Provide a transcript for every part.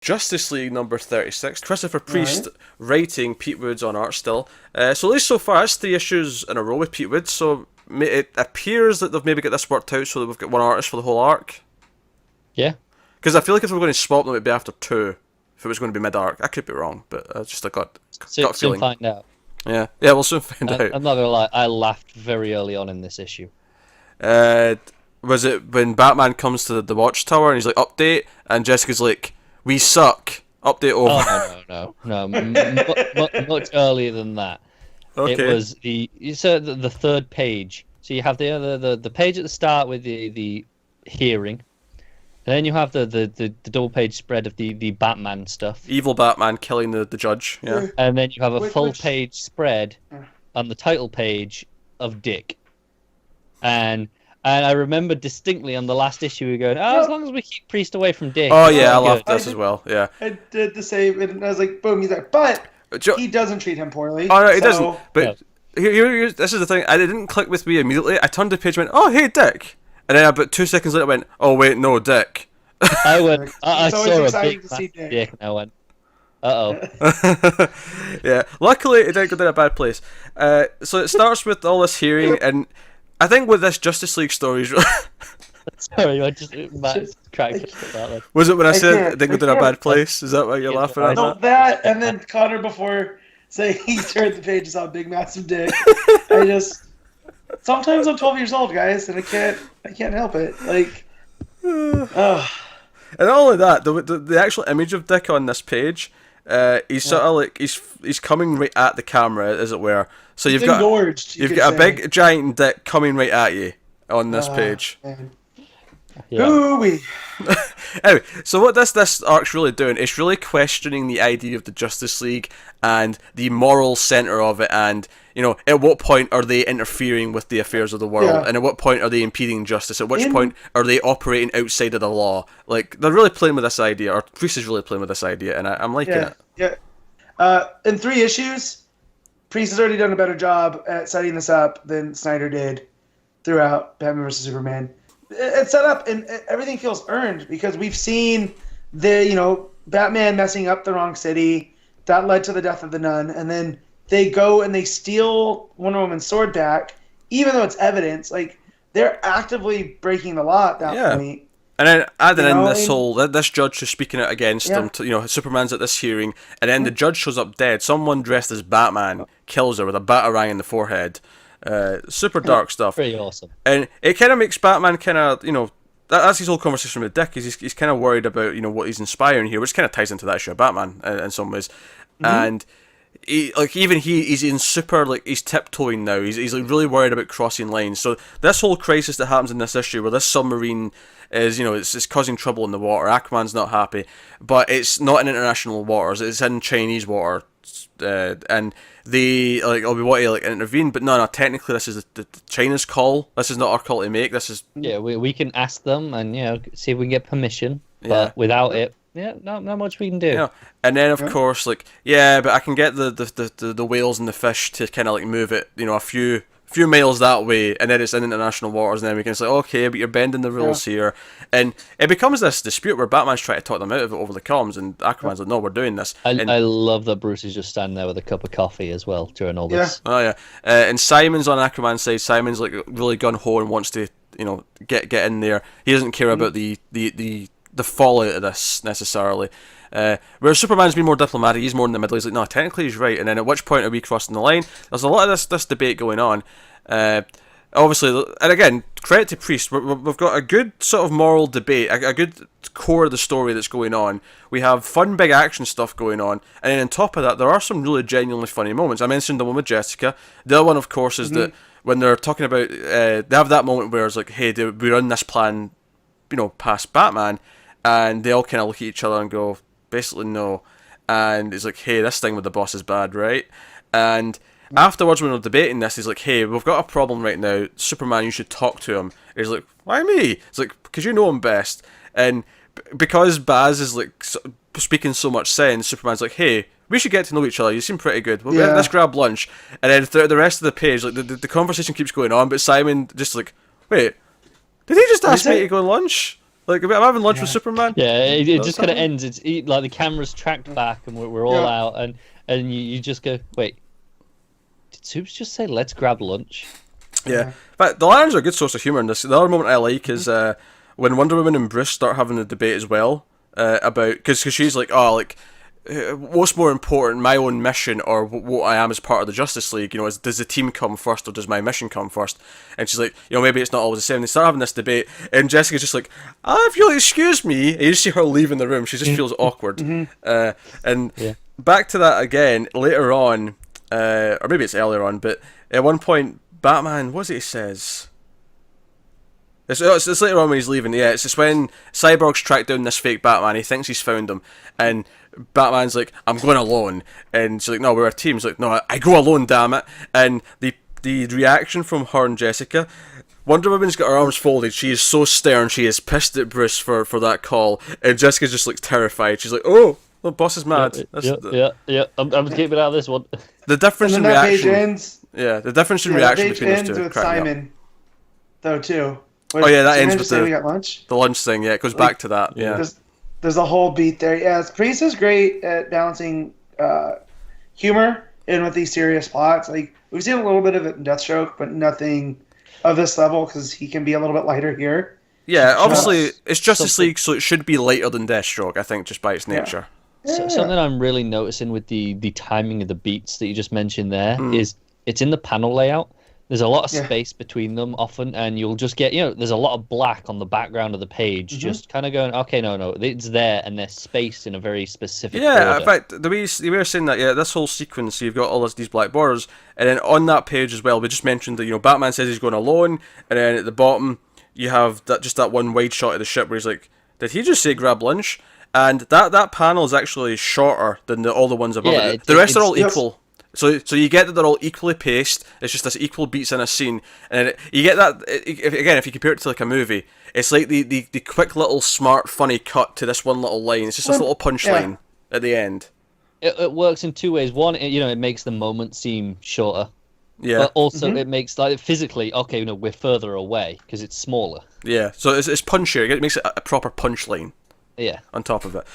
Justice League number 36. Christopher Priest writing, Pete Woods on art still. So at least so far, it's 3 issues in a row with Pete Woods, so it appears that they've maybe got this worked out so that we've got one artist for the whole arc. Yeah. Because I feel like if we were going to swap them, it would be after 2. If it was going to be mid-arc. I could be wrong, but I just got feeling. Soon find out. Yeah, we'll soon find out. I'm not going to lie, I laughed very early on in this issue. Was it when Batman comes to the Watchtower and he's like, update, and Jessica's like, we suck, update over. Oh, no. Much earlier than that. Okay. It was the third page. So you have the page at the start with the hearing. And then you have the double page spread of the Batman stuff. Evil Batman killing the judge, yeah. And then you have a full page spread on the title page of Dick. And I remember distinctly on the last issue we were going, as long as we keep Priest away from Dick. Oh yeah, I loved this as well, yeah. I did the same, and I was like, boom, he's like, but he doesn't treat him poorly. Oh no, he doesn't. But here, this is the thing, it didn't click with me immediately. I turned the page and went, oh hey Dick. And then about 2 seconds later I went, oh wait, no, Dick. I went, I saw a big Dick, and I went, uh-oh. Yeah, luckily it didn't go down a bad place. So it starts with all this hearing, and I think with this Justice League story... Sorry, I just cracked about that. Was it when I said it didn't go down a bad place? Is that why you're laughing at No, that, and then Connor before saying he turned the pages on Big Massive Dick. Sometimes I'm 12 years old, guys, and I can't help it. Like, And all of that, the actual image of Dick on this page, he's sort of like he's coming right at the camera, as it were. So you've got a big giant dick coming right at you on this page. Yeah. Anyway, so what this arc's really doing, it's really questioning the idea of the Justice League and the moral center of it, and at what point are they interfering with the affairs of the world, and at what point are they impeding justice? At which point are they operating outside of the law? Like, they're really playing with this idea, or Priest is really playing with this idea, and I'm liking it. Yeah. In 3 issues, Priest has already done a better job at setting this up than Snyder did throughout Batman vs Superman. It's set up and everything feels earned because we've seen Batman messing up the wrong city that led to the death of the nun, and then they go and they steal Wonder Woman's sword back, even though it's evidence. Like, they're actively breaking the law at that point. And then adding in this judge who's speaking out against them. Superman's at this hearing, and then the judge shows up dead. Someone dressed as Batman kills her with a batarang in the forehead. Super dark stuff. Pretty awesome. And it kind of makes Batman kind of, that's his whole conversation with Dick, is he's kind of worried about, what he's inspiring here, which kind of ties into that issue of Batman in some ways. And he's in super, he's tiptoeing now. He's like really worried about crossing lines. So this whole crisis that happens in this issue where this submarine is, it's causing trouble in the water. Aquaman's not happy, but it's not in international waters. It's in Chinese water. And they we want to intervene, but no, technically this is the China's call. This is not our call to make. This is we can ask them and see if we can get permission, but without it, not much we can do. And then of course but I can get the whales and the fish to kind of move it a few miles that way, and then it's in international waters, and then we can say, okay, but you're bending the rules here, and it becomes this dispute where Batman's trying to talk them out of it over the comms, and Aquaman's like, no, we're doing this. I love that Bruce is just standing there with a cup of coffee as well during all this. Oh yeah, and Simon's on Aquaman's side. Simon's really gun ho and wants to get in there. He doesn't care about the fallout of this necessarily. Whereas Superman's been more diplomatic, he's more in the middle. He's like, no, technically he's right. And then at which point are we crossing the line? There's a lot of this debate going on. Obviously, and again, credit to Priest. We've got a good sort of moral debate, a good core of the story that's going on. We have fun, big action stuff going on, and then on top of that, there are some really genuinely funny moments. I mentioned the one with Jessica. The other one, of course, is that when they're talking about, they have that moment where it's like, hey, do we run this plan, past Batman, and they all kind of look at each other and go, basically no, and it's like, hey, this thing with the boss is bad, right? And afterwards when we're debating this, he's like, hey, we've got a problem right now, Superman, you should talk to him. He's like, why me? It's like, because you know him best. And because Baz is speaking so much sense, Superman's like, hey, we should get to know each other, you seem pretty good, let's grab lunch. And then throughout the rest of the page, the conversation keeps going on, but Simon just wait, did he just ask me to go lunch? Like, I'm having lunch with Superman. Yeah, it just kind of ends. It's like the camera's tracked back, and we're all out, and you just go, wait, did Supes just say let's grab lunch? Yeah, but the Lions are a good source of humor in this. The other moment I like is when Wonder Woman and Bruce start having a debate as well about because she's like, oh, like. What's more important, my own mission or what I am as part of the Justice League? You know, does the team come first or does my mission come first? And she's like, you know, maybe it's not always the same. They start having this debate, and Jessica's just like, if you'll excuse me, and you just see her leaving the room. She just feels awkward. And back to that again later on, or maybe it's earlier on, but at one point, Batman, what is it he says? It's later on when he's leaving. Yeah, it's just when Cyborg's tracked down this fake Batman. He thinks he's found him, and Batman's like, "I'm going alone," and she's like, "No, we're a team." He's like, "No, I go alone, damn it!" And the reaction from her and Jessica, Wonder Woman's got her arms folded. She is so stern. She is pissed at Bruce for that call, and Jessica's just like terrified. She's like, "Oh, the boss is mad." Yeah. I'm keeping out of this one. The difference in that reaction. Page ends, the difference in reaction between those two. With Simon, though, too. Oh yeah, that ends with we got lunch. The lunch thing. Yeah, it goes back to that. Yeah. There's a whole beat there. Yeah, Priest is great at balancing humor in with these serious plots. Like we've seen a little bit of it in Deathstroke, but nothing of this level because he can be a little bit lighter here. Yeah, obviously it's Justice League, so it should be lighter than Deathstroke. I think just by its nature. Yeah. Something I'm really noticing with the timing of the beats that you just mentioned there is it's in the panel layout. There's a lot of space between them often, and you'll just get, there's a lot of black on the background of the page, just kind of going, okay, no, it's there, and they're spaced in a very specific order. In fact, the way you were saying that, this whole sequence, you've got all these black borders, and then on that page as well, we just mentioned that, Batman says he's going alone, and then at the bottom, you have that one wide shot of the ship where he's like, did he just say grab lunch? And that panel is actually shorter than all the ones above it. The rest are all equal. So you get that they're all equally paced. It's just this equal beats in a scene, and you get that if you compare it to like a movie, it's like the quick little smart funny cut to this one little line. It's just this little punchline at the end. It works in two ways. One, it makes the moment seem shorter. Yeah. But also it makes physically, okay, we're further away because it's smaller. Yeah. So it's punchier. It makes it a proper punchline. Yeah. On top of it.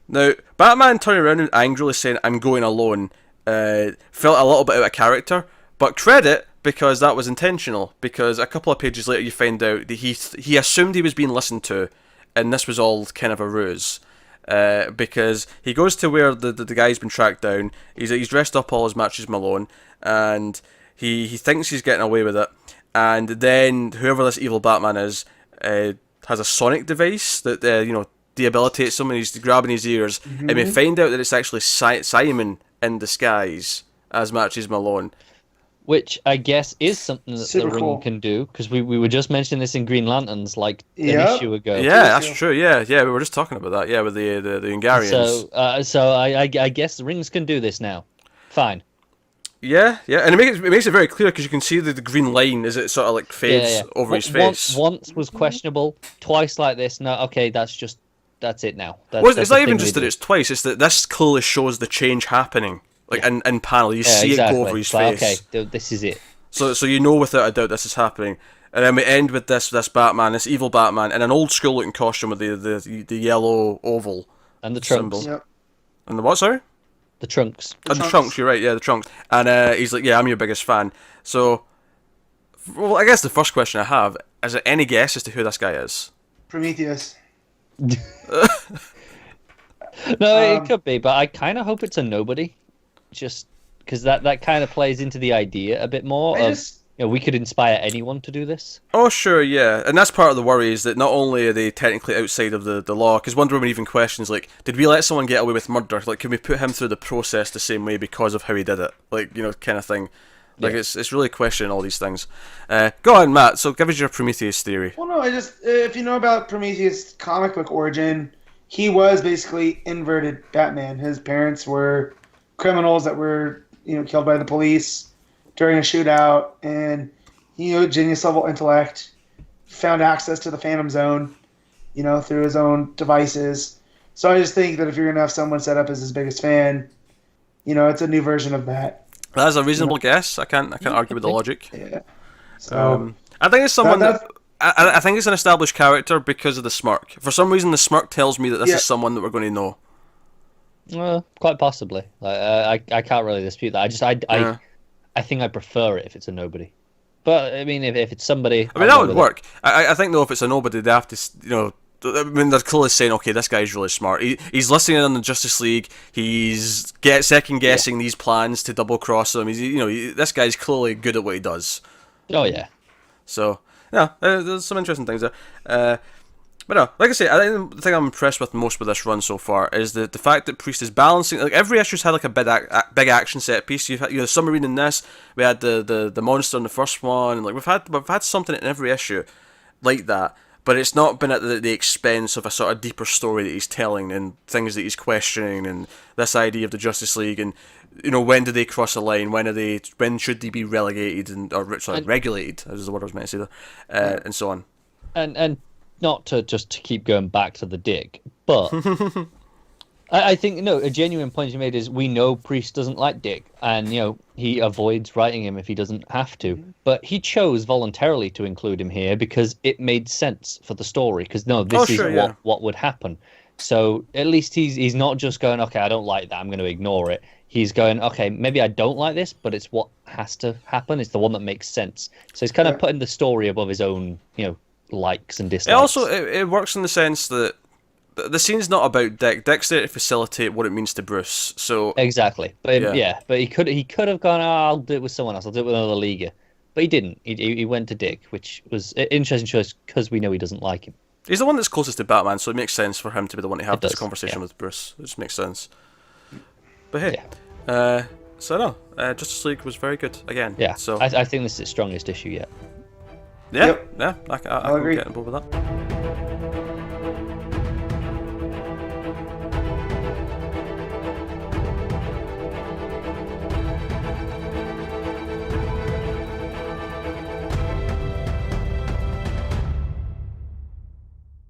Now Batman turning around and angrily saying, "I'm going alone." Felt a little bit out of character, but credit because that was intentional, because a couple of pages later you find out that he assumed he was being listened to, and this was all kind of a ruse, because he goes to where the guy's been tracked down. He's dressed up all as Matches Malone, and he thinks he's getting away with it, and then whoever this evil Batman is has a sonic device that debilitates him, and he's grabbing his ears, and we find out that it's actually Simon in disguise as Matches Malone, which I guess is something that the Ring can do, because we were just mentioning this in Green Lanterns an issue ago. Yeah, that's true. Yeah, we were just talking about that. Yeah, with the Ungarians. So I guess the Rings can do this now. Fine. Yeah, and it makes it very clear because you can see the green line as it sort of like fades over his face. Once was questionable, twice like this. No, okay, that's it now. It's not even just that it's twice. It's that this clearly shows the change happening, in panel. You see it go over his face. Okay, this is it. So without a doubt this is happening, and then we end with this Batman, this evil Batman, in an old school looking costume with the yellow oval and the trunks. Symbol. Yep. And the what? Sorry. The trunks. The trunks. You're right. Yeah, the trunks. And he's like, "Yeah, I'm your biggest fan." So, well, I guess the first question I have is: there any guess as to who this guy is? Prometheus. No, it could be, but I kind of hope it's a nobody, just because that kind of plays into the idea a bit more we could inspire anyone to do this. Oh sure, yeah, and that's part of the worry, is that not only are they technically outside of the law, because Wonder Woman even questions like, did we let someone get away with murder? Like, can we put him through the process the same way because of how he did it? Like, kind of thing. Like, it's really questioning all these things. Go on, Matt. So give us your Prometheus theory. Well, no, if you know about Prometheus' comic book origin, he was basically inverted Batman. His parents were criminals that were, killed by the police during a shootout, and genius level intellect, found access to the Phantom Zone, through his own devices. So I just think that if you're gonna have someone set up as his biggest fan, it's a new version of that. That's a reasonable guess. I can't argue with the logic. Yeah. So I think it's someone I think it's an established character because of the smirk. For some reason, the smirk tells me that this Yeah. is someone that we're going to know. Quite possibly. I can't really dispute that. I think I prefer it if it's a nobody. But I mean, if it's somebody, I mean, that would work. I think though, if it's a nobody, they have to, you know. I mean, they're clearly saying, okay, this guy's really smart. He's listening in on the Justice League. He's second guessing these plans to double cross them. This guy's clearly good at what he does. Oh yeah. So yeah, there's some interesting things there. But no, like I say, the thing I'm impressed with most with this run so far is the fact that Priest is balancing. Like every issue's had like a big action set piece. You've had the submarine in this. We had the monster in the first one. And like we've had something in every issue like that. But it's not been at the expense of a sort of deeper story that he's telling and things that he's questioning and this idea of the Justice League and when do they cross a line? When should they be relegated or regulated? That was the word I was meant to say there, and so on. And not to keep going back to the Dick, but I think a genuine point you made is we know Priest doesn't like Dick, and he avoids writing him if he doesn't have to. But he chose voluntarily to include him here because it made sense for the story. Because this is what would happen. So at least he's not just going, okay, I don't like that, I'm going to ignore it. He's going, okay, maybe I don't like this, but it's what has to happen. It's the one that makes sense. So he's kind of putting the story above his own, likes and dislikes. It also it works in the sense that the scene's not about Dick. Dick's there to facilitate what it means to Bruce. So exactly, but but he could have gone, I'll do it with someone else. I'll do it with another leaguer, but he didn't. He went to Dick, which was an interesting choice because we know he doesn't like him. He's the one that's closest to Batman, so it makes sense for him to be the one to have this conversation with Bruce. It just makes sense. But hey, Justice League was very good again. Yeah, so I think this is its strongest issue yet. Yeah, I can agree. get on board with that.